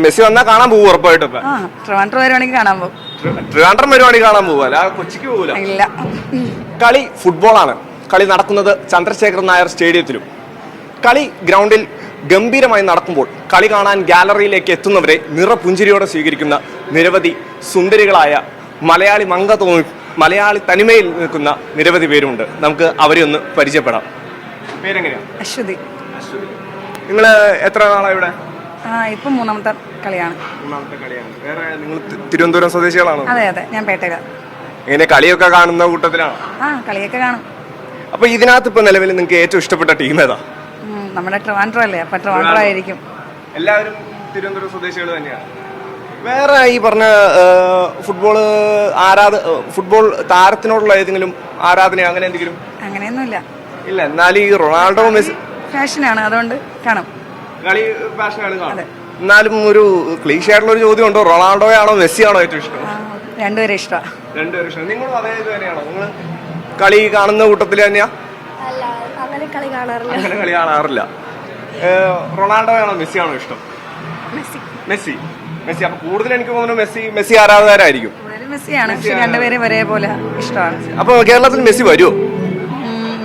Messi വന്നാൽ കാണാൻ പോകും ഉറപ്പായിട്ടും. ട്രിവാൻഡ്രം വരുവാണെങ്കിൽ കാണാൻ പോകും. ട്രിവാൻഡ്രം വരുവാണെങ്കിൽ കാണാൻ പോവല്ല, കൊച്ചിക്ക് പോകൂല. ഇല്ല. കളി ഫുട്ബോളാണ്. കളി നടക്കുന്നത് ചന്ദ്രശേഖരൻ നായർ സ്റ്റേഡിയത്തിലും. കളി ഗ്രൗണ്ടിൽ ഗംഭീരമായി നടക്കുമ്പോൾ കളി കാണാൻ ഗാലറിയിലേക്ക് എത്തുന്നവരെ നിറപുഞ്ചിരിയോടെ സ്വീകരിക്കുന്ന നിരവധി സുന്ദരികളായ മലയാളി തനിമയിൽ നിൽക്കുന്ന നിരവധി പേരുണ്ട്. നമുക്ക് അവരെ ഒന്ന് പരിചയപ്പെടാം. പേരെങ്ങനെയാണ്? അശ്വതി. നിങ്ങൾ എത്ര നാളാണ് ഇവിടെ? ഇപ്പൊ മൂന്നാമത്തെ കളിയാണ്. വേറെ നിങ്ങൾ തിരുവനന്തപുരം സ്വദേശികളാണോ? അതെ അതെ, ഞാൻ പേട്ടക. എങ്ങനെ കളിയൊക്കെ കാണുന്ന കൂട്ടത്തിലാണ്? കളിയൊക്കെ കാണും. അപ്പൊ ഇതിനകത്ത് ഇപ്പൊ നിലവിൽ നിങ്ങൾക്ക് ഏറ്റവും ഇഷ്ടപ്പെട്ട ടീം ഏതാ? നമ്മുടെ ട്രിവാൻഡ്രം അല്ലേ, അപ്പൊ ട്രിവാൻഡ്രം ആയിരിക്കും. എല്ലാവരും തിരുവനന്തപുരം സ്വദേശികൾ തന്നെയാണ്. വേറെ ഈ പറഞ്ഞ ഫുട്ബോൾ താരത്തിനോടുള്ള ഏതെങ്കിലും ആരാധന അങ്ങനെ എന്തെങ്കിലും? അങ്ങനെയൊന്നുമില്ല. ഇല്ല. എന്നാലും ഈ റൊണാൾഡോ മെസ്സി ഫാഷനാണ്, അതുകൊണ്ട് കാണും. കളി ഫാഷനാണ് കാണും. എന്നാലും ഒരു ക്ലീഷ ആയിട്ടുള്ള ഒരു ചോദ്യം ഉണ്ടോ, റൊണാൾഡോയാണോ മെസ്സിയാണോ ഏറ്റവും ഇഷ്ടം? രണ്ടുപേരും ഇഷ്ടമാണ്. രണ്ടുപേരും ഇഷ്ടം. നിങ്ങളും അതേ ഇത് തന്നെയാണോ? നിങ്ങൾ കളി കാണുന്ന കൂട്ടത്തിൽ തന്നെയാ? അങ്ങനെ കളി കാണാറില്ല. റൊണാൾഡോയാണോ മെസ്സിയാണോ ഇഷ്ടം? മെസ്സി. അപ്പൊ കൂടുതൽ എനിക്ക് തോന്നുന്നു മെസ്സി ആരാധകരായിരിക്കും. മെസ്സിയാണ്, പക്ഷെ രണ്ടുപേരും ഒരേപോലെ ഇഷ്ടമാണ്. അപ്പൊ കേരളത്തിൽ മെസ്സി വരുമോ?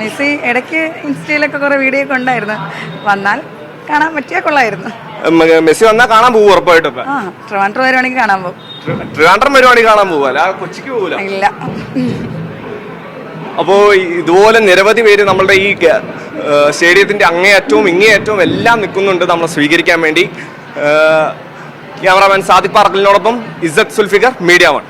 മെസ്സി ഇടയ്ക്ക് ഇൻസ്റ്റയിലൊക്കെ കുറെ വീഡിയോ ഒക്കെ ഉണ്ടായിരുന്നു. വന്നാൽ കാണാൻ പറ്റിയാൽ കൊള്ളായിരുന്നു. മെസ്സി വന്നാൽ കാണാൻ പോകും ഉറപ്പായിട്ടും. ട്രിവാൻഡ്രം വരുവാണെങ്കിൽ കാണാൻ പോകും. ട്രിവാൻഡ്രം വരുവാണെങ്കിൽ കാണാൻ പോവല്ല, കൊച്ചിക്ക് പോകൂല. ഇല്ല. അപ്പോ ഇതുപോലെ നിരവധി പേര് നമ്മളുടെ ഈ സ്റ്റേഡിയത്തിന്റെ അങ്ങേയറ്റവും ഇങ്ങേയറ്റവും എല്ലാം നിൽക്കുന്നുണ്ട് നമ്മളെ സ്വീകരിക്കാൻ വേണ്ടി. ക്യാമറാമാൻ സാദിഖ് പാറക്കലിനോടൊപ്പം ഇസ്സത്ത് സുൽഫിക്കർ, മീഡിയ 1.